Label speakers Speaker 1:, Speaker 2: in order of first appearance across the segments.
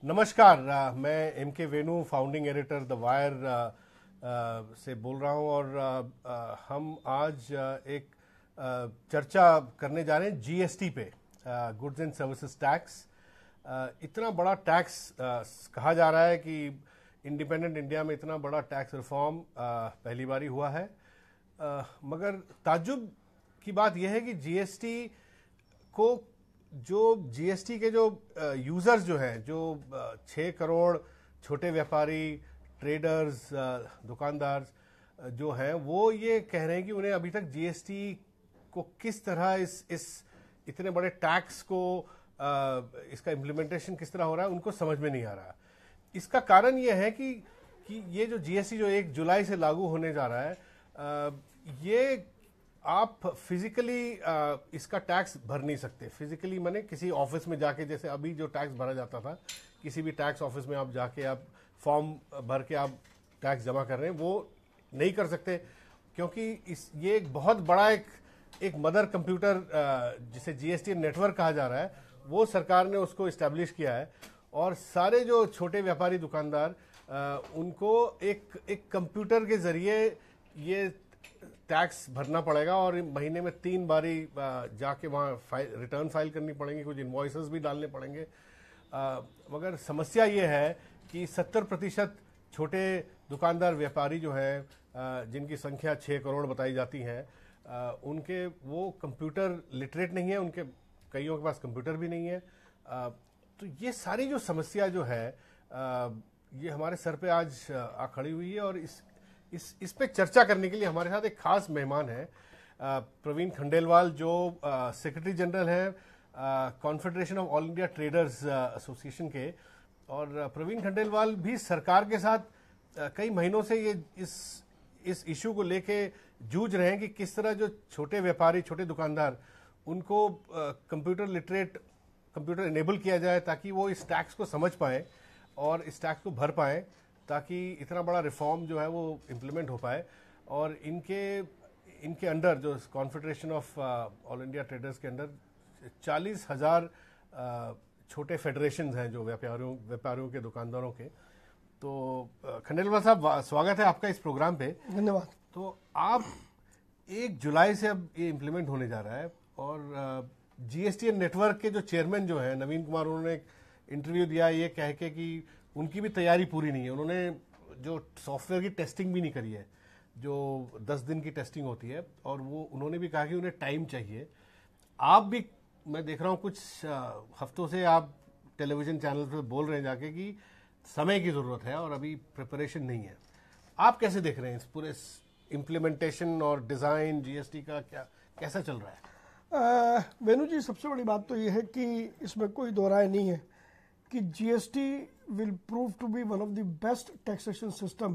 Speaker 1: नमस्कार, मैं एम के वेणु, फाउंडिंग एडिटर द वायर से बोल रहा हूं और हम आज एक चर्चा करने जा रहे हैं जीएसटी पे, गुड्स एंड सर्विसेज टैक्स। इतना बड़ा टैक्स कहा जा रहा है कि इंडिपेंडेंट इंडिया में इतना बड़ा टैक्स रिफॉर्म पहली बार ही हुआ है, मगर ताज्जुब की बात यह है कि जीएसटी को जो जीएसटी के जो यूजर्स जो हैं, जो 6 करोड़ छोटे व्यापारी, ट्रेडर्स, दुकानदार जो हैं, वो ये कह रहे हैं कि उन्हें अभी तक जीएसटी को किस तरह इस इतने बड़े टैक्स को इसका इम्प्लीमेंटेशन किस तरह हो रहा है उनको समझ में नहीं आ रहा। इसका कारण ये है कि ये जो जीएसटी जो 1 जुलाई से लागू होने जा रहा है, ये आप फिजिकली इसका टैक्स भर नहीं सकते। फिजिकली माने किसी ऑफिस में जाके, जैसे अभी जो टैक्स भरा जाता था, किसी भी टैक्स ऑफिस में आप जाके आप फॉर्म भर के आप टैक्स जमा कर रहे हैं, वो नहीं कर सकते, क्योंकि ये एक बहुत बड़ा एक मदर कंप्यूटर जिसे जीएसटी नेटवर्क कहा जा रहा है, वो सरकार ने उसको इस्टेब्लिश किया है और सारे जो छोटे व्यापारी दुकानदार उनको एक कंप्यूटर के जरिए ये टैक्स भरना पड़ेगा और महीने में 3 बारी जाके वहाँ रिटर्न फाइल करनी पड़ेंगी, कुछ इनवॉइसेस भी डालने पड़ेंगे। मगर समस्या ये है कि 70% छोटे दुकानदार व्यापारी जो हैं, जिनकी संख्या 6 करोड़ बताई जाती है, उनके वो कंप्यूटर लिटरेट नहीं है, उनके कईयों के पास कंप्यूटर भी नहीं है। तो ये सारी जो समस्या जो है, ये हमारे सर पे आज आ खड़ी हुई है और इस पे चर्चा करने के लिए हमारे साथ एक खास मेहमान है, प्रवीण खंडेलवाल, जो सेक्रेटरी जनरल हैं confederation of all India traders association के। और प्रवीण खंडेलवाल भी सरकार के साथ कई महीनों से ये इस इशू को लेके जूझ रहे हैं कि किस तरह जो छोटे व्यापारी, छोटे दुकानदार, उनको कंप्यूटर लिटरेट, कंप्यूटर इनेबल किया जाए ताकि वो इस टैक्स को समझ पाए और इस टैक्स को भर पाए, ताकि इतना बड़ा रिफॉर्म जो है वो इम्प्लीमेंट हो पाए। और इनके अंडर, जो confederation of all India traders के अंडर 40,000 छोटे फेडरेशंस हैं जो व्यापारियों के, दुकानदारों के। तो खंडेलवाल साहब, स्वागत है आपका इस प्रोग्राम पे।
Speaker 2: धन्यवाद।
Speaker 1: तो आप 1 जुलाई से अब ये इम्प्लीमेंट होने जा रहा है और जीएसटी नेटवर्क के जो चेयरमैन जो हैं नवीन कुमार, उन्होंने एक इंटरव्यू दिया ये कह के कि उनकी भी तैयारी पूरी नहीं है। उन्होंने जो सॉफ्टवेयर की टेस्टिंग भी नहीं करी है, जो 10 दिन की टेस्टिंग होती है, और वो उन्होंने भी कहा कि उन्हें टाइम चाहिए। आप भी, मैं देख रहा हूँ कुछ हफ्तों से आप टेलीविजन चैनल पे बोल रहे हैं जाके कि समय की ज़रूरत है और अभी प्रिपरेशन नहीं है। आप कैसे देख रहे हैं इस पूरे इम्प्लीमेंटेशन और डिज़ाइन जीएसटी का, कैसा चल रहा है?
Speaker 2: वेणु जी, सबसे बड़ी बात तो ये है कि इसमें कोई दो राय नहीं है कि GST will prove to be one of the best taxation system,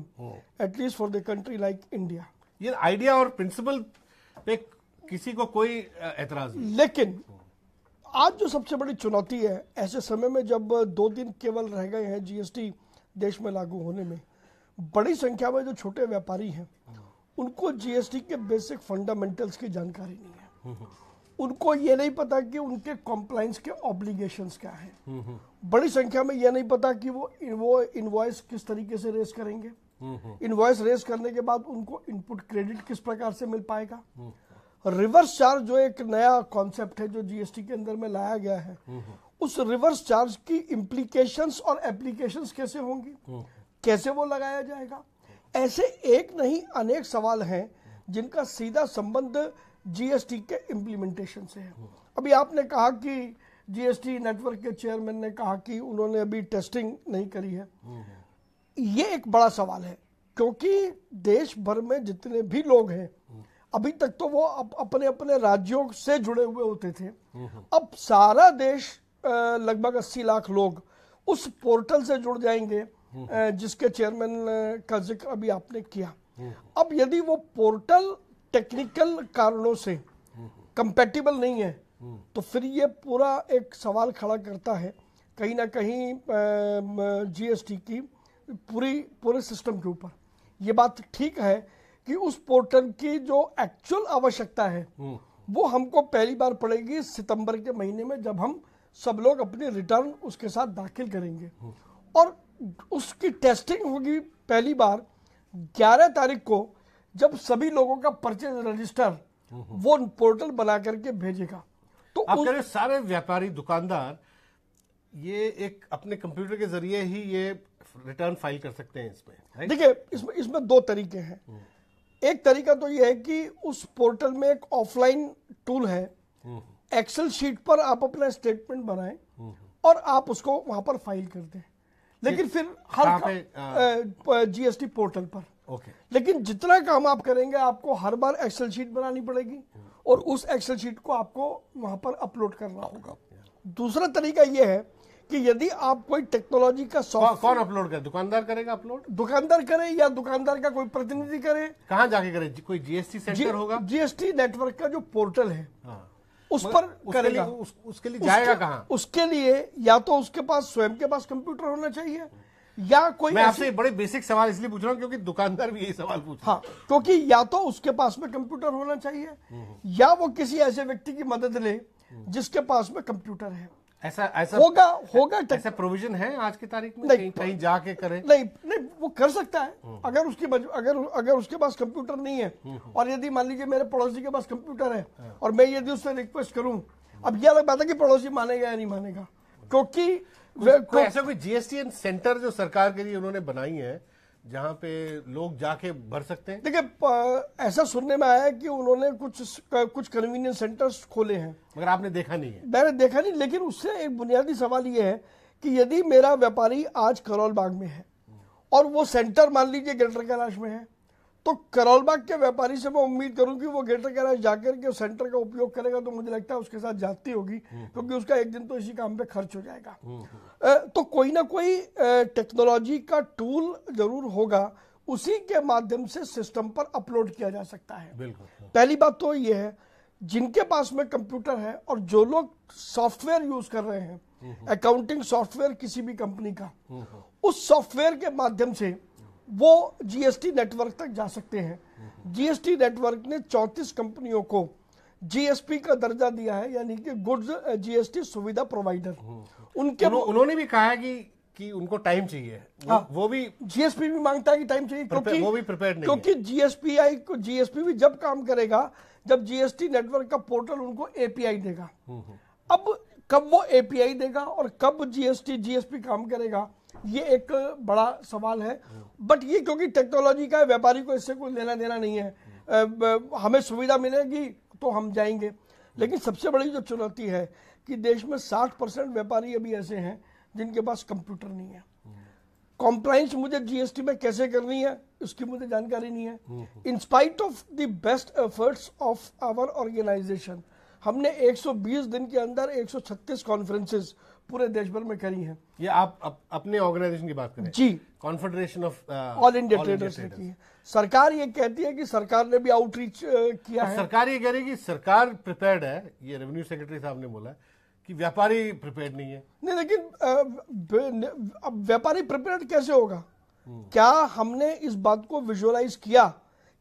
Speaker 2: at least for the country like India.
Speaker 1: ये आइडिया और प्रिंसिपल पे किसी को कोई एतराज नहीं,
Speaker 2: लेकिन आज जो सबसे बड़ी चुनौती है, ऐसे समय में जब 2 दिन केवल रह गए हैं जीएसटी देश में लागू होने में, बड़ी संख्या में जो छोटे व्यापारी हैं उनको जीएसटी के बेसिक फंडामेंटल्स की जानकारी नहीं है। उनको ये नहीं पता कि उनके कॉम्प्लायंस के ऑब्लिगेशंस क्या हैं। बड़ी संख्या में ये नहीं पता कि वो इनवॉइस किस तरीके से रेस करेंगे। इनवॉइस रेस करने के बाद उनको इनपुट क्रेडिट किस प्रकार से मिल पाएगा। रिवर्स चार्ज जो एक नया कॉन्सेप्ट है जो जीएसटी के अंदर में लाया गया है, उस रिवर्स चार्ज की इम्प्लीकेशंस और एप्लीकेशंस कैसे होंगी, कैसे वो लगाया जाएगा। ऐसे एक नहीं अनेक सवाल हैं जिनका सीधा संबंध जीएसटी के इम्प्लीमेंटेशन से है। अभी आपने कहा कि जीएसटी नेटवर्क के चेयरमैन ने कहा कि उन्होंने अभी टेस्टिंग नहीं करी है। ये एक बड़ा सवाल है, क्योंकि देश भर में जितने भी लोग हैं, अभी तक तो वो अपने अपने राज्यों से जुड़े हुए होते थे। अब सारा देश, लगभग 80 लाख लोग उस पोर्टल से जुड़ जाएंगे जिसके चेयरमैन का जिक्र अभी आपने किया। अब यदि वो पोर्टल टेक्निकल कारणों से कंपैटिबल नहीं है, तो फिर ये पूरा एक सवाल खड़ा करता है कहीं ना कहीं जीएसटी की पूरे सिस्टम के ऊपर। ये बात ठीक है कि उस पोर्टल की जो एक्चुअल आवश्यकता है वो हमको पहली बार पड़ेगी सितंबर के महीने में, जब हम सब लोग अपनी रिटर्न उसके साथ दाखिल करेंगे और उसकी टेस्टिंग होगी पहली बार 11 तारीख को, जब सभी लोगों का परचेज रजिस्टर वो पोर्टल बना करके भेजेगा। तो
Speaker 1: आप कह रहे सारे व्यापारी दुकानदार ये एक अपने कंप्यूटर के जरिए ही ये रिटर्न फाइल कर सकते हैं इसमें?
Speaker 2: देखिए इसमें दो तरीके हैं। एक तरीका तो ये है कि उस पोर्टल में एक ऑफलाइन टूल है, एक्सेल शीट पर आप अपना स्टेटमेंट बनाएं और आप उसको वहां पर फाइल कर दें, लेकिन फिर हर जीएसटी पोर्टल पर।
Speaker 1: ओके।
Speaker 2: लेकिन जितना काम आप करेंगे आपको हर बार एक्सेल शीट बनानी पड़ेगी और उस एक्सेल शीट को आपको वहां पर अपलोड करना होगा। दूसरा तरीका यह है कि यदि आप कोई टेक्नोलॉजी का सॉफ्टवेयर,
Speaker 1: कौन अपलोड करे? दुकानदार करेगा अपलोड?
Speaker 2: दुकानदार करे या दुकानदार का कोई प्रतिनिधि करे।
Speaker 1: कहाँ जाके करे? कोई जीएसटी सेंटर होगा?
Speaker 2: जीएसटी नेटवर्क का जो पोर्टल है उस पर करेगा।
Speaker 1: उसके लिए जाएगा कहाँ?
Speaker 2: उसके लिए या तो उसके पास स्वयं के पास कंप्यूटर होना चाहिए या कोई,
Speaker 1: मैं आपसे बड़े बेसिक सवाल इसलिए पूछ रहा हूँ क्योंकि दुकानदार भी यही सवाल पूछ रहे हैं।
Speaker 2: हाँ, क्योंकि या तो उसके पास में कंप्यूटर होना चाहिए या वो किसी ऐसे व्यक्ति की मदद ले जिसके पास में कंप्यूटर है।
Speaker 1: ऐसा
Speaker 2: होगा
Speaker 1: ऐसा प्रोविजन है आज की तारीख में?
Speaker 2: नहीं,
Speaker 1: कहीं जाके करे?
Speaker 2: नहीं, वो कर सकता है अगर उसके पास कंप्यूटर नहीं है और यदि मान लीजिए मेरे पड़ोसी के पास कंप्यूटर है और मैं यदि उससे रिक्वेस्ट करूं, अब यह अलग बात है कि पड़ोसी मानेगा या नहीं मानेगा, क्योंकि
Speaker 1: ऐसा कोई जीएसटी सेंटर जो सरकार के लिए उन्होंने बनाई है जहां पे लोग जाके भर सकते हैं?
Speaker 2: देखिए ऐसा सुनने में आया है कि उन्होंने कुछ कन्वीनियंस सेंटर्स खोले हैं, मगर
Speaker 1: आपने देखा नहीं है?
Speaker 2: मैंने देखा नहीं, लेकिन उससे एक बुनियादी सवाल ये है कि यदि मेरा व्यापारी आज करोल बाग में है और वो सेंटर मान लीजिए ग्रेटर कैलाश में है, तो करोल बाग के व्यापारी से मैं उम्मीद करूं कि वो ग्रेटर कैलाश जाकर के सेंटर का उपयोग करेगा, तो मुझे लगता है उसके साथ जाती होगी, क्योंकि उसका एक दिन तो इसी काम पे खर्च हो जाएगा। तो कोई ना कोई टेक्नोलॉजी का टूल जरूर होगा, उसी के माध्यम से सिस्टम पर अपलोड किया जा सकता है।
Speaker 1: बिल्कुल।
Speaker 2: पहली बात तो ये है, जिनके पास में कंप्यूटर है और जो लोग सॉफ्टवेयर यूज कर रहे हैं, अकाउंटिंग सॉफ्टवेयर किसी भी कंपनी का, उस सॉफ्टवेयर के माध्यम से वो जीएसटी नेटवर्क तक जा सकते हैं। जीएसटी नेटवर्क ने 34 कंपनियों को जीएसपी का दर्जा दिया है, यानी कि गुड्स जीएसटी सुविधा प्रोवाइडर।
Speaker 1: उन्होंने भी कहा है कि उनको टाइम चाहिए। वो भी
Speaker 2: जीएसपी भी मांगता है कि टाइम चाहिए, क्योंकि
Speaker 1: वो भी प्रिपेयर्ड नहीं
Speaker 2: क्योंकि जीएसपी भी जब काम करेगा जब जीएसटी नेटवर्क का पोर्टल उनको एपीआई देगा। अब कब वो एपीआई देगा और कब जीएसपी काम करेगा, ये एक बड़ा सवाल है। बट ये क्योंकि टेक्नोलॉजी का है, व्यापारी को इससे कोई लेना देना नहीं है। हमें सुविधा मिलेगी तो हम जाएंगे। लेकिन सबसे बड़ी जो चुनौती है कि देश में 60% व्यापारी अभी ऐसे हैं जिनके पास कंप्यूटर नहीं है। कॉम्प्लायंस मुझे जीएसटी में कैसे करनी है उसकी मुझे जानकारी नहीं है। In spite of the best efforts of our organisation, हमने 120 दिन के अंदर 136 कॉन्फ्रेंसेस पूरे देश भर में करी हैं।
Speaker 1: ये आप अपने ऑर्गेनाइजेशन की बात करें?
Speaker 2: जी,
Speaker 1: confederation of
Speaker 2: all India traders ने की है। सरकार ये कहती है कि सरकार ने भी आउटरीच किया है।
Speaker 1: सरकार ये कह रही है कि सरकार प्रिपेयर्ड है, ये रेवेन्यू सेक्रेटरी साहब ने बोला कि व्यापारी प्रिपेयर्ड नहीं है।
Speaker 2: नहीं, लेकिन अब व्यापारी प्रिपेयर्ड कैसे होगा? क्या हमने इस बात को विजुअलाइज किया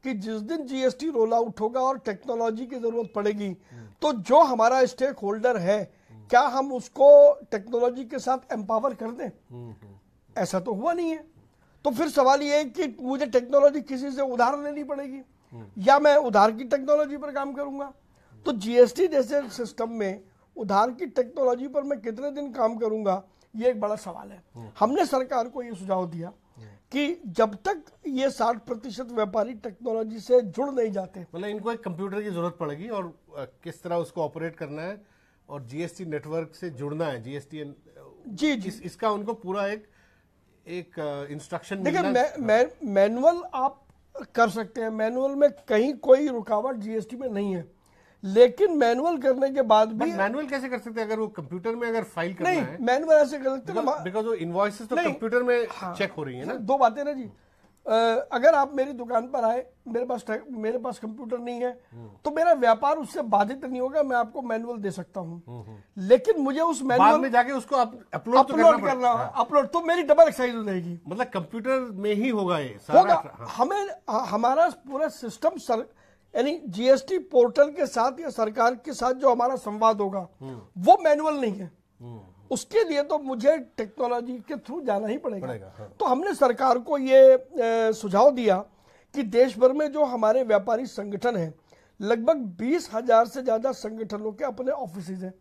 Speaker 2: कि जिस दिन जीएसटी रोल आउट होगा और टेक्नोलॉजी की जरूरत पड़ेगी तो जो हमारा स्टेक होल्डर है, क्या हम उसको टेक्नोलॉजी के साथ एम्पावर कर दें? ऐसा तो हुआ नहीं है। तो फिर सवाल ये है कि मुझे टेक्नोलॉजी किसी से उधार लेनी पड़ेगी या मैं उधार की टेक्नोलॉजी पर काम करूंगा। तो जीएसटी जैसे सिस्टम में उधार की टेक्नोलॉजी पर मैं कितने दिन काम करूंगा, ये एक बड़ा सवाल है। हमने सरकार को ये सुझाव दिया कि जब तक ये 60% व्यापारी टेक्नोलॉजी से जुड़ नहीं जाते,
Speaker 1: मतलब इनको एक कंप्यूटर की जरूरत पड़ेगी और किस तरह उसको ऑपरेट करना है और जीएसटी नेटवर्क से जुड़ना है, जीएसटी
Speaker 2: जी
Speaker 1: इसका उनको पूरा एक इंस्ट्रक्शन।
Speaker 2: देखिए मैनुअल आप कर सकते हैं, मैनुअल में कहीं कोई रुकावट जीएसटी में नहीं है, लेकिन मैनुअल करने के बाद भी
Speaker 1: मैनुअल कैसे कर सकते हैं अगर वो कंप्यूटर में अगर फाइल करना है?
Speaker 2: मैनुअल ऐसे कर सकते हैं
Speaker 1: बिकॉज वो इनवॉइसेस तो कंप्यूटर में चेक हो रही है ना।
Speaker 2: दो बातें ना जी, अगर आप मेरी दुकान पर आए, मेरे पास कंप्यूटर नहीं है तो मेरा व्यापार उससे बाधित नहीं होगा, मैं आपको मैनुअल दे सकता हूं। लेकिन मुझे उस मैनुअल
Speaker 1: में जाके उसको
Speaker 2: अपलोड करना अपलोड तो मेरी डबल एक्साइज हो जाएगी।
Speaker 1: मतलब कंप्यूटर में ही होगा ये
Speaker 2: होगा। हमें हमारा पूरा सिस्टम यानी जीएसटी पोर्टल के साथ या सरकार के साथ जो हमारा संवाद होगा वो मैनुअल नहीं है, उसके लिए तो मुझे टेक्नोलॉजी के थ्रू जाना ही पड़ेगा।
Speaker 1: हाँ।
Speaker 2: तो हमने सरकार को ये सुझाव दिया कि देश भर में जो हमारे व्यापारी संगठन हैं, लगभग 20,000 से ज्यादा संगठनों के अपने ऑफिसेज हैं,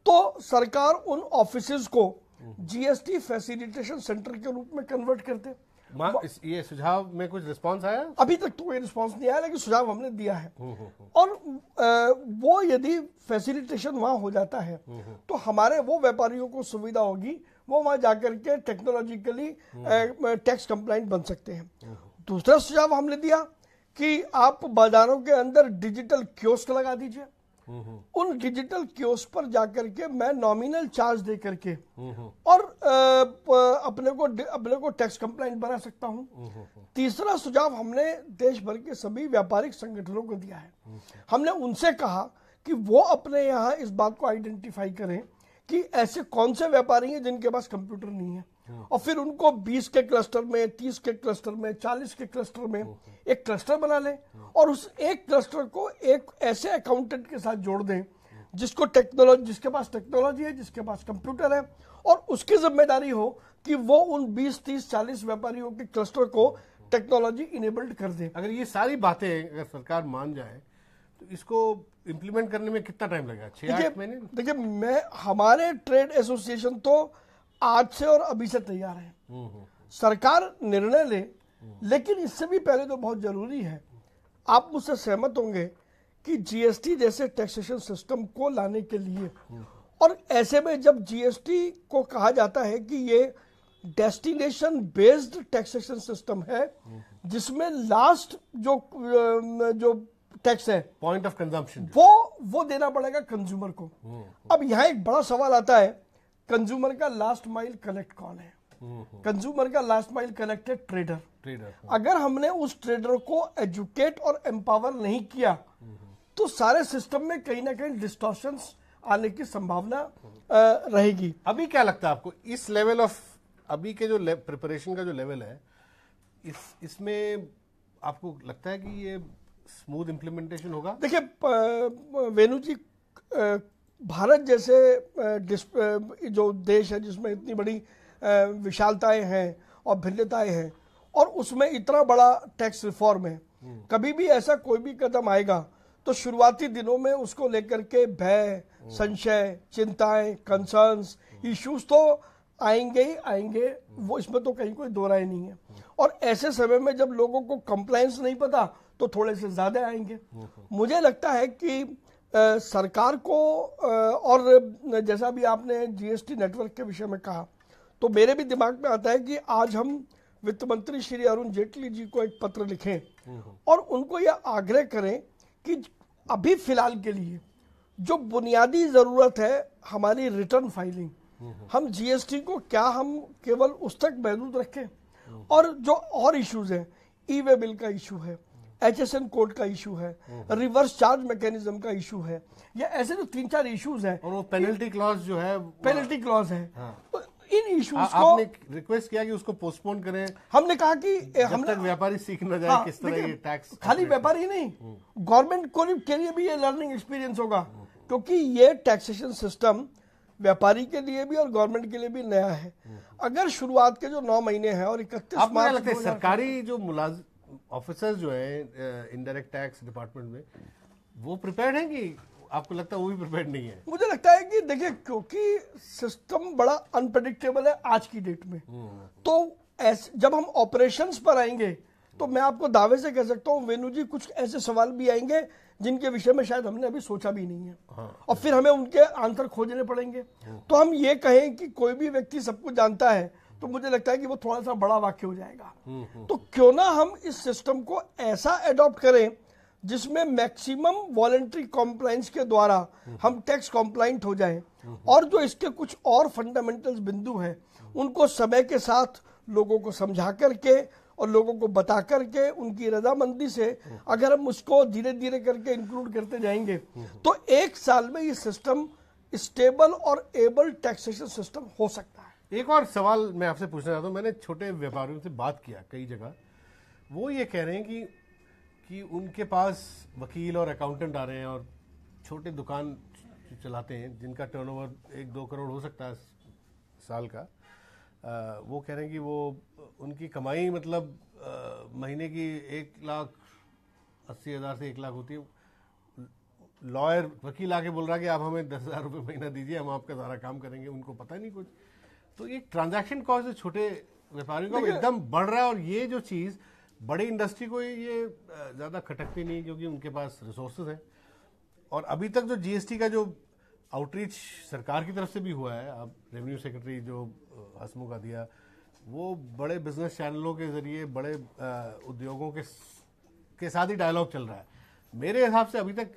Speaker 2: तो सरकार उन ऑफिसेज को जीएसटी फैसिलिटेशन सेंटर के रूप में कन्वर्ट करते।
Speaker 1: ये सुझाव में कुछ रिस्पांस आया?
Speaker 2: अभी तक तो कोई रिस्पांस नहीं आया, लेकिन सुझाव हमने दिया है। और वो यदि फैसिलिटेशन वहां हो जाता है तो हमारे वो व्यापारियों को सुविधा होगी, वो वहां जाकर के टेक्नोलॉजिकली टैक्स कंप्लाइंट बन सकते हैं। दूसरा सुझाव हमने दिया कि आप बाजारों के अंदर डिजिटल कियोस्क लगा दीजिए। उन डिजिटल कियोस्क पर जाकर के मैं नॉमिनल चार्ज दे करके और अपने को टैक्स कंप्लाइंट बना सकता हूं। तीसरा सुझाव हमने देश भर के सभी व्यापारिक संगठनों को दिया है। हमने उनसे कहा कि वो अपने यहाँ इस बात को आइडेंटिफाई करें कि ऐसे कौन से व्यापारी हैं जिनके पास कंप्यूटर नहीं है, और फिर उनको 20 के क्लस्टर में, 30 के क्लस्टर में, 40 के क्लस्टर में एक क्लस्टर बना लें और उस एक क्लस्टर को एक ऐसे अकाउंटेंट के साथ जोड़ दें जिसके पास टेक्नोलॉजी है, जिसके पास कंप्यूटर है, और उसकी जिम्मेदारी हो कि वो उन 20, 30, 40 व्यापारियों के क्लस्टर को टेक्नोलॉजी इनेबल्ड कर दे।
Speaker 1: अगर ये सारी बातें अगर सरकार मान जाए तो इसको इंप्लीमेंट करने में कितना टाइम लगेगा? 6-8 महीने?
Speaker 2: देखिए, हमारे ट्रेड एसोसिएशन तो आज से और अभी से तैयार है। सरकार निर्णय ले, लेकिन इससे भी पहले तो बहुत जरूरी है, आप मुझसे सहमत होंगे कि जीएसटी जैसे टैक्सेशन सिस्टम को लाने के लिए, और ऐसे में जब जीएसटी को कहा जाता है कि ये डेस्टिनेशन बेस्ड टैक्सेशन सिस्टम है जिसमें लास्ट जो टैक्स है,
Speaker 1: पॉइंट ऑफ कंजम्पशन,
Speaker 2: वो देना पड़ेगा कंज्यूमर को। अब यहाँ एक बड़ा सवाल आता है, कंज्यूमर का लास्ट माइल कलेक्ट कौन है? कंज्यूमर का लास्ट माइल कलेक्ट है ट्रेडर। अगर हमने उस ट्रेडर को एजुकेट और एम्पावर नहीं किया तो सारे सिस्टम में कहीं ना कहीं डिस्टॉर्शंस आने की संभावना रहेगी।
Speaker 1: अभी क्या लगता है आपको, इस लेवल ऑफ अभी के जो प्रिपरेशन का जो लेवल है, इसमें आपको लगता है कि ये स्मूथ इंप्लीमेंटेशन होगा?
Speaker 2: देखिए वेणु जी, भारत जैसे जो देश है जिसमें इतनी बड़ी विशालताएं हैं और भिन्नताएं हैं, और उसमें इतना बड़ा टैक्स रिफॉर्म है, कभी भी ऐसा कोई भी कदम आएगा तो शुरुआती दिनों में उसको लेकर के भय, संशय, चिंताएं, कंसर्न्स, इश्यूज तो आएंगे ही आएंगे, वो इसमें तो कहीं कोई दो राय नहीं है। और ऐसे समय में जब लोगों को कंप्लायंस नहीं पता तो थोड़े से ज्यादा आएंगे। मुझे लगता है कि सरकार को, और जैसा भी आपने जीएसटी नेटवर्क के विषय में कहा, तो मेरे भी दिमाग में आता है कि आज हम वित्त मंत्री श्री अरुण जेटली जी को एक पत्र लिखें और उनको यह आग्रह करें कि अभी फिलहाल के लिए जो बुनियादी जरूरत है हमारी रिटर्न फाइलिंग, हम जीएसटी को क्या हम केवल उस तक महदूद रखें, और जो और इश्यूज हैं, ई वे बिल का इशू है, HSN कोड का इशू है, रिवर्स चार्ज मैकेनिज्म का इशू है, या ऐसे जो 3-4 इश्यूज हैं,
Speaker 1: और वो पेनल्टी क्लॉज जो है,
Speaker 2: पेनल्टी क्लॉज है।
Speaker 1: हाँ।
Speaker 2: इन इश्यूज को
Speaker 1: आपने रिक्वेस्ट किया कि उसको पोस्टपोन करें।
Speaker 2: हमने कहा कि
Speaker 1: जब तक व्यापारी सीख न जाए किस तरह ये टैक्स,
Speaker 2: खाली व्यापारी नहीं, गवर्नमेंट को के लिए भी ये लर्निंग एक्सपीरियंस होगा, क्योंकि ये टैक्सेशन सिस्टम व्यापारी के लिए भी और गवर्नमेंट के लिए भी नया है। अगर शुरुआत के जो 9 महीने हैं और 31 मार्च,
Speaker 1: लगता है सरकारी जो ऑफिसर्स जो है इनडायरेक्ट टैक्स डिपार्टमेंट में, वो प्रिपेयर्ड हैं कि आपको लगता है वो भी प्रिपेयर्ड नहीं है?
Speaker 2: मुझे लगता है कि देखिए, क्योंकि सिस्टम बड़ा अनप्रेडिक्टेबल है आज की डेट में, तो जब हम ऑपरेशंस पर आएंगे तो मैं आपको दावे से कह सकता हूं वेणु जी, कुछ ऐसे सवाल भी आएंगे जिनके विषय में शायद हमने अभी सोचा भी नहीं है।
Speaker 1: हाँ।
Speaker 2: और फिर हमें उनके आंसर खोजने पड़ेंगे। तो हम ये कहें कि कोई भी व्यक्ति सब कुछ जानता है, तो मुझे लगता है कि वो थोड़ा सा बड़ा वाक्य हो जाएगा। तो क्यों ना हम इस सिस्टम को ऐसा एडॉप्ट करें जिसमें मैक्सिमम वॉलंटरी कॉम्प्लायंस के द्वारा हम टैक्स कॉम्प्लाइंट हो जाएं, और जो इसके कुछ और फंडामेंटल्स बिंदु हैं उनको समय के साथ लोगों को समझा करके और लोगों को बता करके उनकी रजामंदी से अगर हम उसको धीरे धीरे करके इंक्लूड करते जाएंगे तो 1 साल में ये सिस्टम स्टेबल और एबल टैक्सेशन सिस्टम हो सकता है।
Speaker 1: एक और सवाल मैं आपसे पूछना चाहता हूँ, मैंने छोटे व्यापारियों से बात किया कई जगह, वो ये कह रहे हैं कि उनके पास वकील और अकाउंटेंट आ रहे हैं और छोटे दुकान जो चलाते हैं, जिनका टर्नओवर 1-2 करोड़ हो सकता है साल का, वो कह रहे हैं कि वो उनकी कमाई मतलब महीने की 1,80,000 से 1 लाख होती है। लॉयर वकील आके बोल रहा है कि आप हमें 10,000 रुपये महीना दीजिए, हम आपका सारा काम करेंगे, उनको पता नहीं कुछ। तो ये ट्रांजैक्शन कॉस्ट छोटे व्यापारियों का एकदम बढ़ रहा है, और ये जो चीज़ बड़ी इंडस्ट्री को ये ज़्यादा खटकती नहीं, क्योंकि उनके पास रिसोर्सेज हैं। और अभी तक जो जीएसटी का जो आउटरीच सरकार की तरफ से भी हुआ है, अब रेवेन्यू सेक्रेटरी जो हसमुख दिया, वो बड़े बिजनेस चैनलों के जरिए बड़े उद्योगों के साथ ही डायलॉग चल रहा है। मेरे हिसाब से अभी तक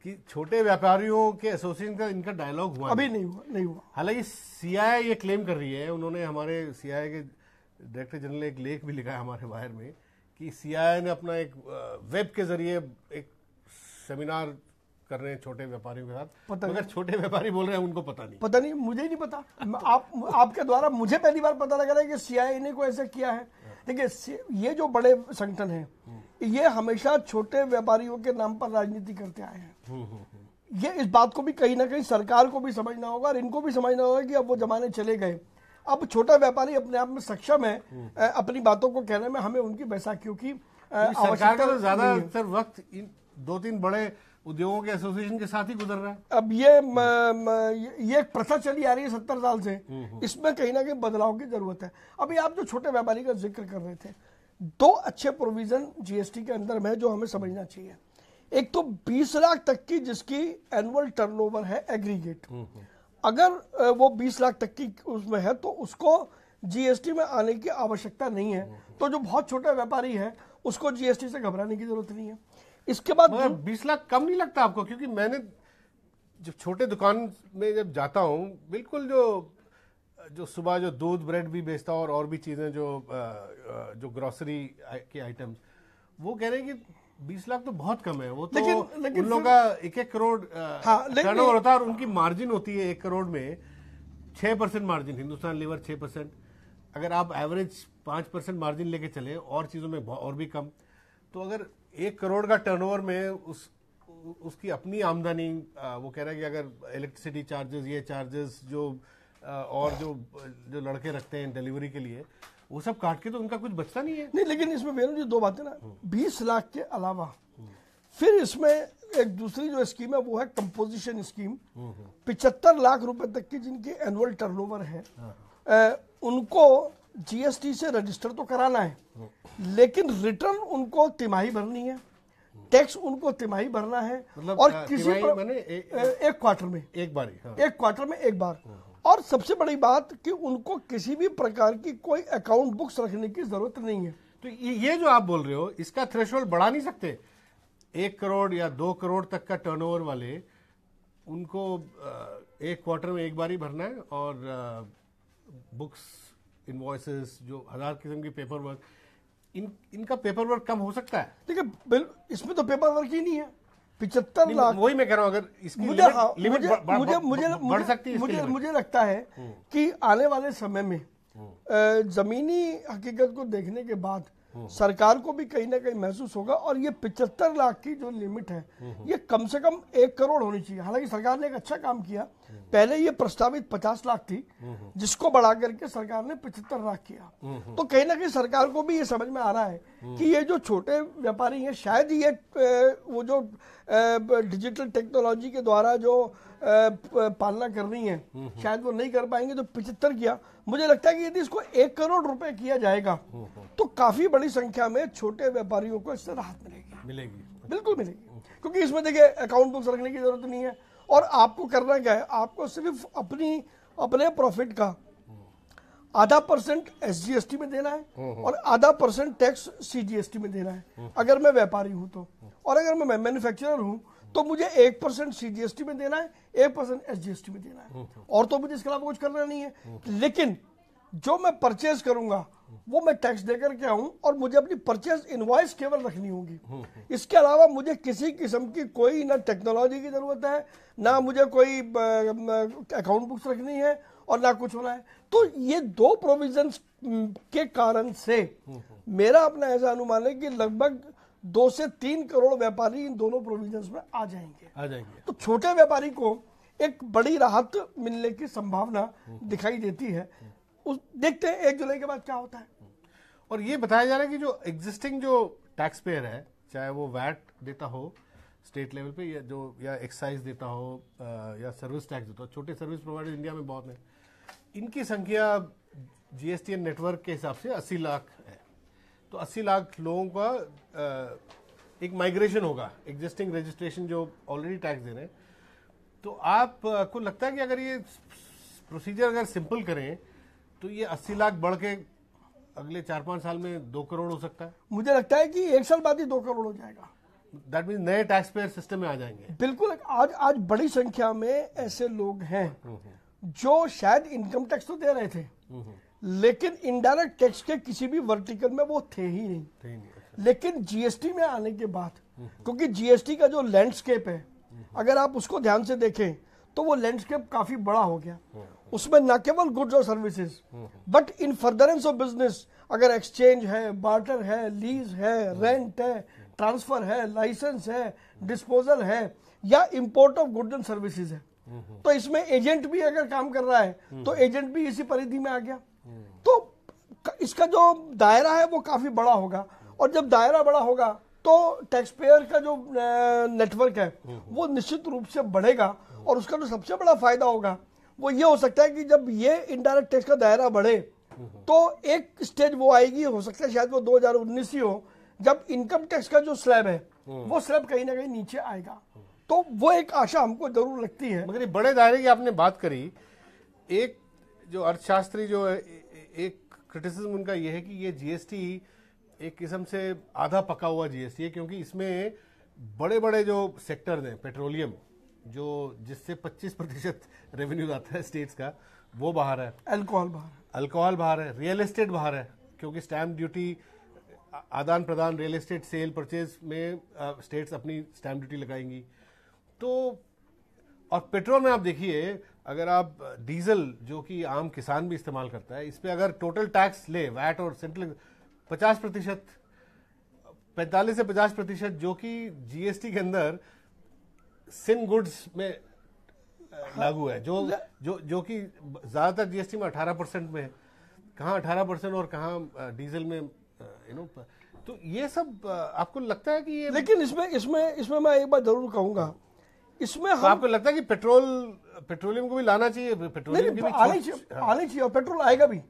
Speaker 1: कि छोटे व्यापारियों के एसोसिएशन का इनका डायलॉग हुआ
Speaker 2: अभी नहीं हुआ।
Speaker 1: हालांकि सीआईआई ये क्लेम कर रही है, उन्होंने हमारे सीआईआई के डायरेक्टर जनरल ने एक लेख भी लिखा है हमारे वायर में कि सीआईआई ने अपना एक वेब के जरिए एक सेमिनार कर रहे हैं छोटे व्यापारियों के साथ, मगर छोटे व्यापारी बोल रहे हैं उनको पता नहीं, मुझे ही नहीं पता। आपके द्वारा मुझे पहली बार पता लग रहा है कि सीआईआई ने कोई ऐसा किया है। देखिए, ये जो बड़े संगठन हैं, ये हमेशा छोटे व्यापारियों के नाम पर राजनीति करते आए हैं। ये इस बात को भी कहीं ना कहीं सरकार को भी समझना होगा और इनको भी समझना होगा कि अब वो जमाने चले गए। अब छोटा व्यापारी अपने आप में सक्षम है अपनी बातों को कहने में, हमें उनकी बैसाखियों की सरकार का तो ज्यादातर वक्त इन 2-3 बड़े उद्योगों के एसोसिएशन के साथ ही गुजर रहा है।
Speaker 2: अब ये एक प्रथा चली आ रही है 70 साल से, इसमें कहीं ना कहीं बदलाव की जरूरत है। अभी आप जो छोटे व्यापारी का जिक्र कर रहे थे, 2 अच्छे प्रोविजन जीएसटी के अंदर में जो हमें समझना चाहिए। एक तो 20 लाख तक की जिसकी एनुअल टर्नओवर है एग्रीगेट, अगर वो 20 लाख तक की उसमें है तो उसको जीएसटी में आने की आवश्यकता नहीं है। तो जो बहुत छोटा व्यापारी है उसको जीएसटी से घबराने की जरूरत नहीं है। इसके बाद
Speaker 1: 20 लाख कम नहीं लगता आपको? क्योंकि मैंने जब छोटे दुकान में जब जाता हूँ, बिल्कुल जो सुबह जो दूध ब्रेड भी बेचता हूँ और भी चीजें जो ग्रोसरी के आइटम्स, वो कह रहे हैं कि 20 लाख तो बहुत कम है। वो तो लेकिन उन लोगों का 1-1 करोड़ टर्नओवर होता है और उनकी मार्जिन होती है 1 करोड़ में 6% मार्जिन। हिंदुस्तान लीवर 6%, अगर आप एवरेज 5% मार्जिन लेके चले और चीजों में और भी कम, तो अगर 1 करोड़ का टर्नओवर में उसकी अपनी आमदनी, वो कह रहा है कि अगर इलेक्ट्रिसिटी चार्जेस, ये चार्जेस और जो लड़के रखते हैं डिलीवरी के लिए, वो सब काट के तो उनका कुछ बचता नहीं है।
Speaker 2: नहीं, लेकिन इसमें वेणु जी 2 बातें ना, 20 लाख के अलावा फिर इसमें एक दूसरी जो स्कीम है वो है कंपोजिशन स्कीम। 75 लाख रुपए तक की जिनकी एनुअल टर्नओवर है, उनको जीएसटी से रजिस्टर तो कराना है, लेकिन रिटर्न उनको तिमाही भरनी है, टैक्स उनको तिमाही भरना है, मतलब और किसी एक क्वार्टर में एक बार, एक क्वार्टर में एक बार। और सबसे बड़ी बात कि उनको किसी भी प्रकार की कोई अकाउंट बुक्स रखने की जरूरत नहीं है।
Speaker 1: तो ये जो आप बोल रहे हो, इसका थ्रेशोल्ड बढ़ा नहीं सकते? 1 करोड़ या 2 करोड़ तक का टर्नओवर वाले, उनको 1 क्वार्टर में एक बार ही भरना है, और बुक्स, इनवॉइसेस, जो 1000 किस्म की पेपर वर्क, इनका पेपर वर्क कम हो सकता है?
Speaker 2: देखिए, इसमें तो पेपर वर्क ही नहीं है। 75 लाख,
Speaker 1: वही मैं कह रहा हूं, अगर इसकी लिमिट बढ़ सकती है।
Speaker 2: मुझे लगता है कि आने वाले समय में जमीनी हकीकत को देखने के बाद सरकार को भी कहीं ना कहीं महसूस होगा, और ये 75 लाख की जो लिमिट है ये कम से कम 1 करोड़ होनी चाहिए। हालांकि सरकार ने एक अच्छा काम किया, पहले ये प्रस्तावित 50 लाख थी, जिसको बढ़ा करके सरकार ने 75 लाख किया। तो कहीं ना कहीं सरकार को भी ये समझ में आ रहा है कि ये जो छोटे व्यापारी हैं, शायद ये वो जो डिजिटल टेक्नोलॉजी के द्वारा जो पालना करनी है, शायद वो नहीं कर पाएंगे, तो 75 किया। मुझे लगता है कि यदि इसको 1 करोड़ रुपए किया जाएगा तो काफी बड़ी संख्या में छोटे व्यापारियों को इससे राहत मिलेगी। बिल्कुल मिलेगी, क्योंकि इसमें देखिए अकाउंट बुक्स रखने की जरूरत नहीं है, और आपको करना क्या है, आपको सिर्फ अपने प्रॉफिट का आधा % SGST में देना है और आधा % टैक्स CGST में देना है, अगर मैं व्यापारी हूं तो। और अगर मैं मैन्युफैक्चरर हूं तो मुझे 1% CGST में देना है, 1% SGST में देना है, और तो मुझे इसके अलावा कुछ करना नहीं है। लेकिन जो मैं परचेज करूंगा वो मैं टैक्स देकर के आऊं, और मुझे अपनी परचेज इनवॉइस केवल रखनी होगी। इसके अलावा मुझे किसी किस्म की कोई ना टेक्नोलॉजी की जरूरत है, ना मुझे कोई अकाउंट बुक्स रखनी है, और ना कुछ होना है। तो ये 2 प्रोविजंस के कारण से मेरा अपना ऐसा अनुमान है कि लगभग 2 से 3 करोड़ व्यापारी इन दोनों प्रोविजंस में आ जाएंगे।
Speaker 1: आ जाएंगे।
Speaker 2: तो छोटे व्यापारी को एक बड़ी राहत मिलने की संभावना दिखाई देती है। देखते हैं 1 जुलाई के बाद क्या होता है।
Speaker 1: और ये बताया जा रहा है कि जो एग्जिस्टिंग जो टैक्स पेयर है, चाहे वो वैट देता हो स्टेट लेवल पे या एक्साइज देता हो या सर्विस टैक्स देता हो, छोटे सर्विस प्रोवाइडर इंडिया में बहुत हैं, इनकी संख्या जीएसटी नेटवर्क के हिसाब से 80 लाख है। तो 80 लाख लोगों का एक माइग्रेशन होगा, एग्जिस्टिंग रजिस्ट्रेशन जो ऑलरेडी टैक्स दे रहे हैं। तो आपको लगता है कि अगर ये प्रोसीजर अगर सिंपल करें तो ये 80 लाख बढ़ के अगले 4-5 साल में 2 करोड़ हो सकता है?
Speaker 2: मुझे लगता है कि 1 साल बाद ही 2 करोड़ हो जाएगा।
Speaker 1: दैट मीन नए टैक्स पेयर सिस्टम में आ जाएंगे।
Speaker 2: बिल्कुल। आज बड़ी संख्या में ऐसे लोग हैं जो शायद इनकम टैक्स तो दे रहे थे, लेकिन इनडायरेक्ट टैक्स के किसी भी वर्टिकल में वो थे ही नहीं। लेकिन जीएसटी में आने के बाद, क्योंकि जीएसटी का जो लैंडस्केप है, अगर आप उसको ध्यान से देखें तो वो लैंडस्केप काफी बड़ा हो गया। उसमें न केवल गुड्स और services, but in furtherance of business अगर एक्सचेंज है, बार्टर है, लीज है, रेंट है, ट्रांसफर है, लाइसेंस है, डिस्पोजल है, या import of goods and services है, तो इसमें एजेंट भी अगर काम कर रहा है तो एजेंट भी इसी परिधि में आ गया। तो इसका जो दायरा है वो काफी बड़ा होगा, और जब दायरा बड़ा होगा तो टैक्स पेयर का जो नेटवर्क है वो निश्चित रूप से बढ़ेगा। और उसका जो सबसे बड़ा फायदा होगा वो ये हो सकता है कि जब ये इनडायरेक्ट टैक्स का दायरा बढ़े तो एक स्टेज वो आएगी, हो सकता है शायद वो 2019 ही हो, जब इनकम टैक्स का जो स्लैब है वो स्लैब कहीं ना कहीं नीचे आएगा। तो वो एक आशा हमको जरूर लगती है।
Speaker 1: मगर ये बड़े दायरे की आपने बात करी, एक जो अर्थशास्त्री जो एक क्रिटिसिज्म उनका ये है कि ये जीएसटी एक किस्म से आधा पका हुआ जीएसटी है, क्योंकि इसमें बड़े बड़े जो सेक्टर हैं, पेट्रोलियम जो जिससे 25% रेवेन्यू आता है स्टेट्स का, वो बाहर है, अल्कोहल बाहर है, रियल एस्टेट बाहर है, क्योंकि स्टैम्प ड्यूटी, आदान प्रदान, रियल एस्टेट सेल परचेज में स्टेट्स अपनी स्टैम्प ड्यूटी लगाएंगी। तो और पेट्रोल में आप देखिए, अगर आप डीजल जो कि आम किसान भी इस्तेमाल करता है, इस पे अगर टोटल टैक्स ले, वैट और सेंट्रल 50%, 45 से 50% जो कि जीएसटी के अंदर सिन गुड्स में लागू है, जो कि ज्यादातर जीएसटी में 18% में है, कहाँ 18% और कहाँ डीजल में तो ये सब आपको लगता है कि ये,
Speaker 2: लेकिन इसमें मैं एक बात जरूर कहूंगा, इसमें
Speaker 1: तो आपको लगता है कि पेट्रोलियम को भी लाना चाहिए? पेट्रोलियम की भी
Speaker 2: आनी चाहिए और पेट्रोल आएगा भी।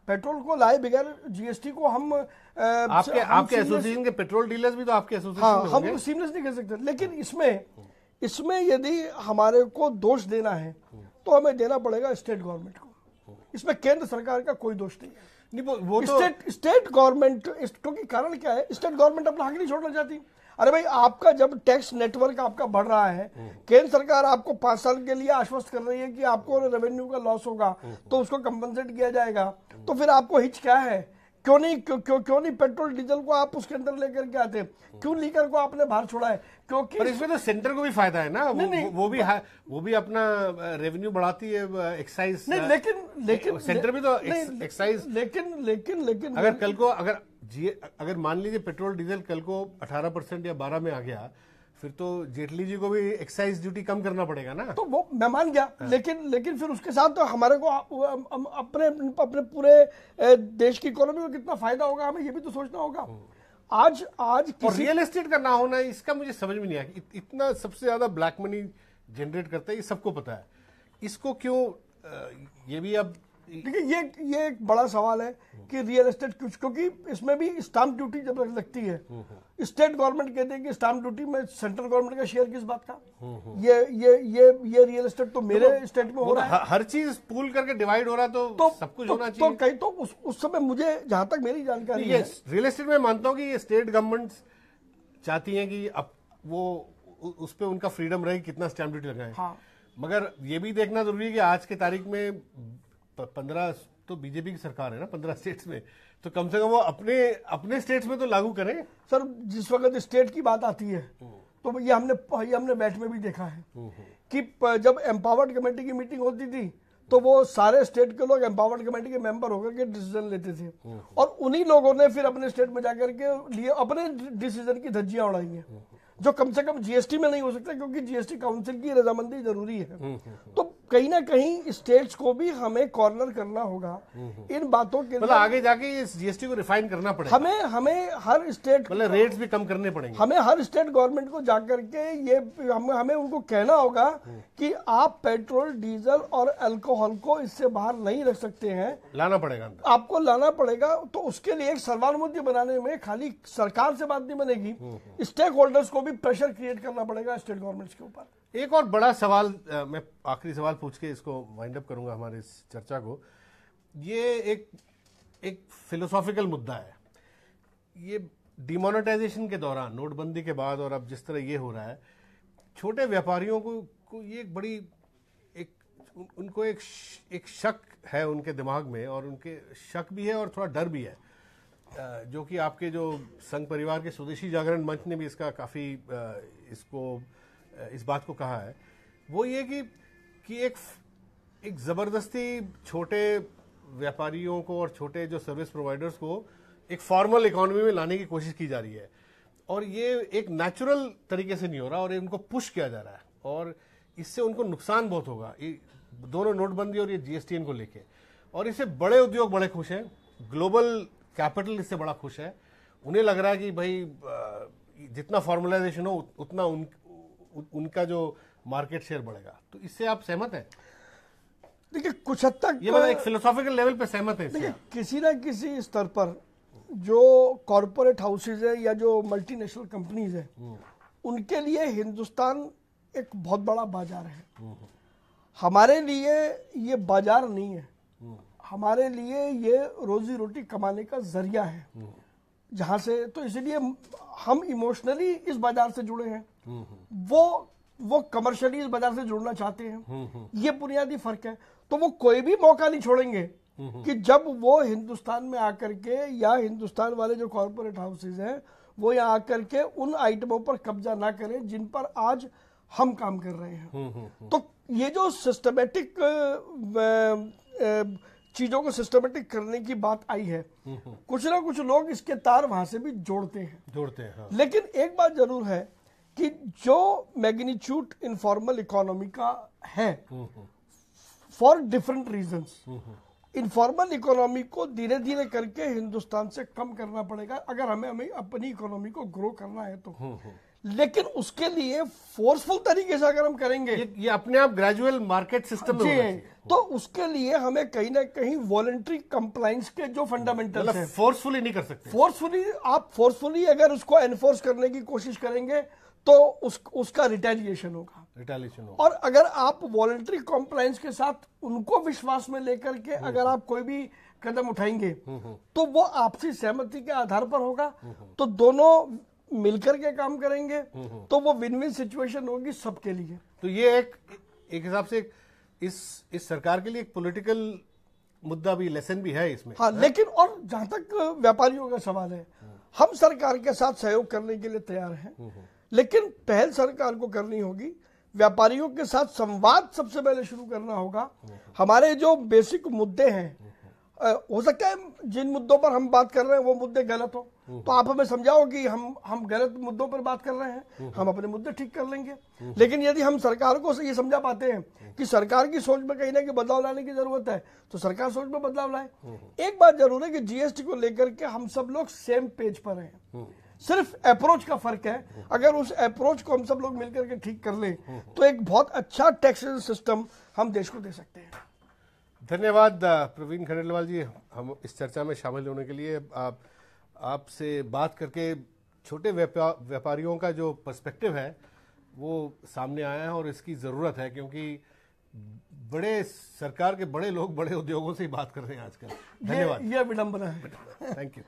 Speaker 2: पेट्रोल को लाए बगैर जीएसटी को हम
Speaker 1: आपके एसोसिएशन के पेट्रोल डीलर्स भी तो आपके एसोसिएशन में होंगे।
Speaker 2: हम सीमलेस नहीं कह सकते, लेकिन इसमें यदि हमारे को दोष देना है तो हमें देना पड़ेगा स्टेट गवर्नमेंट को। इसमें केंद्र सरकार का कोई दोष नहीं है।
Speaker 1: वो तो
Speaker 2: स्टेट गवर्नमेंट, क्योंकि कारण क्या है, स्टेट गवर्नमेंट अपना हक नहीं छोड़ना चाहती। अरे भाई, आपका जब टैक्स नेटवर्क आपका बढ़ रहा है, केंद्र सरकार आपको 5 साल के लिए आश्वस्त कर रही है कि आपको रेवेन्यू का लॉस होगा तो उसको कंपनसेट किया जाएगा, तो फिर आपको हिच क्या है? क्यों नहीं पेट्रोल डीजल को आप उसके अंदर लेकर के आते? क्यों लीकर को आपने बाहर छोड़ा है? क्योंकि
Speaker 1: पर इसमें तो सेंटर को भी फायदा है ना, वो भी अपना रेवेन्यू बढ़ाती है, एक्साइज
Speaker 2: नहीं, लेकिन
Speaker 1: सेंटर भी तो एक्साइज।
Speaker 2: लेकिन
Speaker 1: अगर कल को अगर मान लीजिए पेट्रोल डीजल कल को 18% या 12 में आ गया, फिर तो जेटली जी को भी एक्साइज ड्यूटी कम करना पड़ेगा ना। तो
Speaker 2: वो मैं मान गया, लेकिन फिर उसके साथ तो हमारे को अपने पूरे देश की इकोनॉमी को कितना फायदा होगा, हमें ये भी तो सोचना होगा। आज
Speaker 1: और रियल एस्टेट का ना होना, इसका मुझे समझ में नहीं आया। इतना सबसे ज्यादा ब्लैक मनी जनरेट करता है, ये सबको पता है, इसको क्यों ये भी अब
Speaker 2: देखिए, ये एक बड़ा सवाल है कि रियल एस्टेट क्योंकि इसमें भी स्टाम्प ड्यूटी जब लगती है, स्टेट गवर्नमेंट कहते हैं कि स्टाम्प ड्यूटी में सेंट्रल गवर्नमेंट का शेयर किस बात का? ये रियल एस्टेट तो मेरे स्टेट में हो रहा है।
Speaker 1: हर चीज पूल करके डिवाइड हो रहा है, तो सब कुछ होना चाहिए।
Speaker 2: तो कहीं तो उस समय मुझे जहां तक मेरी जानकारी है,
Speaker 1: रियल एस्टेट में मानता हूं कि ये स्टेट गवर्नमेंट चाहती है कि अब वो उस पर उनका फ्रीडम रहे कितना स्टैम्प ड्यूटी लगाए।
Speaker 2: हाँ।
Speaker 1: मगर ये भी देखना जरूरी है कि आज के तारीख में 15 तो बीजेपी की सरकार है ना 15 स्टेट्स में, तो कम से कम वो अपने स्टेट्स में तो लागू करें।
Speaker 2: सर, जिस वक्त स्टेट की बात आती है तो ये हमने बैठ में भी देखा है कि जब एम्पावर्ड कमेटी की मीटिंग होती थी तो वो सारे स्टेट के लोग एम्पावर्ड कमेटी के मेंबर होकर के डिसीजन लेते थे, और उन्हीं लोगों ने फिर अपने स्टेट में जाकर के लिए अपने डिसीजन की धज्जियां उड़ाई हैं। जो कम से कम जीएसटी में नहीं हो सकता, क्योंकि जीएसटी काउंसिल की रजामंदी जरूरी है। तो कहीं ना कहीं स्टेट्स को भी हमें कॉर्नर करना होगा इन बातों के
Speaker 1: मतलब आगे जाके इस जीएसटी को रिफाइन करना पड़ेगा।
Speaker 2: हमें हर स्टेट,
Speaker 1: मतलब रेट्स भी कम करने पड़ेंगे,
Speaker 2: हमें हर स्टेट गवर्नमेंट को जाकर के ये हमें उनको कहना होगा कि आप पेट्रोल, डीजल और अल्कोहल को इससे बाहर नहीं रख सकते हैं,
Speaker 1: लाना पड़ेगा,
Speaker 2: आपको लाना पड़ेगा। तो उसके लिए एक सर्वानुमति बनाने में खाली सरकार से बात नहीं बनेगी, स्टेक होल्डर्स को भी प्रेशर क्रिएट करना पड़ेगा स्टेट गवर्नमेंट्स के ऊपर।
Speaker 1: एक और बड़ा सवाल, मैं आखिरी सवाल पूछ के इसको वाइंड अप करूंगा हमारे इस चर्चा को। ये एक फिलोसॉफिकल मुद्दा है। ये डिमोनेटाइजेशन के दौरान, नोटबंदी के बाद और अब जिस तरह ये हो रहा है, छोटे व्यापारियों को ये एक बड़ी उनको एक शक है उनके दिमाग में, और उनके शक भी है और थोड़ा डर भी है, जो कि आपके जो संघ परिवार के स्वदेशी जागरण मंच ने भी इसका काफी इस बात को कहा है। वो ये कि एक जबरदस्ती छोटे व्यापारियों को और छोटे जो सर्विस प्रोवाइडर्स को एक फॉर्मल इकोनॉमी में लाने की कोशिश की जा रही है, और ये एक नेचुरल तरीके से नहीं हो रहा और इनको पुश किया जा रहा है, और इससे उनको नुकसान बहुत होगा, दोनों नोटबंदी और ये जीएसटी को लेके। और इससे बड़े उद्योग बड़े खुश हैं, ग्लोबल कैपिटल इससे बड़ा खुश है। उन्हें लग रहा है कि भाई जितना फॉर्मलाइजेशन हो उतना उनका जो मार्केट शेयर बढ़ेगा। तो इससे आप सहमत हैं?
Speaker 2: देखिए, कुछ हद तक
Speaker 1: ये मतलब एक फिलोसॉफिकल लेवल पे सहमत है।
Speaker 2: देखिए, किसी ना किसी स्तर पर जो कॉरपोरेट हाउसेज है या जो मल्टीनेशनल कंपनीज है, उनके लिए हिंदुस्तान एक बहुत बड़ा बाजार है। हमारे लिए ये बाजार नहीं है, हमारे लिए ये रोजी रोटी कमाने का जरिया है, जहां से, तो इसलिए हम इमोशनली इस बाजार से जुड़े हैं, वो कमर्शियली इस बाजार से जुड़ना चाहते हैं। ये बुनियादी फर्क है। तो वो कोई भी मौका नहीं छोड़ेंगे कि जब वो हिंदुस्तान में आकर के, या हिंदुस्तान वाले जो कॉर्पोरेट हाउसेज हैं वो यहाँ आकर के उन आइटमों पर कब्जा ना करें जिन पर आज हम काम कर रहे हैं। तो ये जो सिस्टमेटिक चीजों को सिस्टमेटिक करने की बात आई है, कुछ ना कुछ लोग इसके तार वहां से भी जोड़ते हैं। हाँ। लेकिन एक बात जरूर है कि जो मैग्नीट्यूड इनफॉर्मल इकोनॉमी का है, for different reasons, informal economy को धीरे धीरे करके हिंदुस्तान से कम करना पड़ेगा अगर हमें अपनी इकोनॉमी को ग्रो करना है तो। लेकिन उसके लिए फोर्सफुल तरीके से अगर हम करेंगे,
Speaker 1: ये अपने आप ग्रेजुअल मार्केट सिस्टम में होना चाहिए।
Speaker 2: तो उसके लिए हमें कहीं ना कहीं वॉलंटरी कंप्लायंस के जो फंडामेंटल्स हैं,
Speaker 1: फोर्सफुली नहीं कर सकते।
Speaker 2: फोर्सफुली अगर उसको एनफोर्स करने की कोशिश करेंगे तो उसका रिटेलिएशन होगा। और अगर आप वॉलंटरी कंप्लायंस के साथ उनको विश्वास में लेकर के अगर आप कोई भी कदम उठाएंगे तो वो आपसी सहमति के आधार पर होगा, तो दोनों मिलकर के काम करेंगे, तो वो विन विन सिचुएशन होगी सबके लिए।
Speaker 1: तो ये एक हिसाब से इस सरकार के लिए एक पॉलिटिकल मुद्दा भी, लेसन भी है इसमें।
Speaker 2: हाँ, लेकिन और जहां तक व्यापारियों का सवाल है, हम सरकार के साथ सहयोग करने के लिए तैयार हैं, लेकिन पहल सरकार को करनी होगी, व्यापारियों के साथ संवाद सबसे पहले शुरू करना होगा। हमारे जो बेसिक मुद्दे हैं, हो सकता है जिन मुद्दों पर हम बात कर रहे हैं वो मुद्दे गलत हो, तो आप हमें समझाओ कि हम गलत मुद्दों पर बात कर रहे हैं, हम अपने मुद्दे ठीक कर लेंगे। लेकिन यदि हम सरकार को ये समझा पाते हैं कि सरकार की सोच में कहीं ना कहीं बदलाव लाने की जरूरत है, तो सरकार सोच में बदलाव लाए। एक बात जरूर है कि जीएसटी को लेकर के हम सब लोग सेम पेज पर हैं, सिर्फ अप्रोच का फर्क है। अगर उस अप्रोच को हम सब लोग मिलकर के ठीक कर लें तो एक बहुत अच्छा टैक्सेशन सिस्टम हम देश को दे सकते हैं।
Speaker 1: धन्यवाद प्रवीण खंडेलवाल जी, हम इस चर्चा में शामिल होने के लिए। आपसे बात करके छोटे व्यापारियों का जो पर्सपेक्टिव है वो सामने आया है, और इसकी ज़रूरत है, क्योंकि बड़े सरकार के बड़े लोग बड़े उद्योगों से ही बात कर रहे हैं आजकल। धन्यवाद।
Speaker 2: ये विडंबना है।
Speaker 1: Thank you.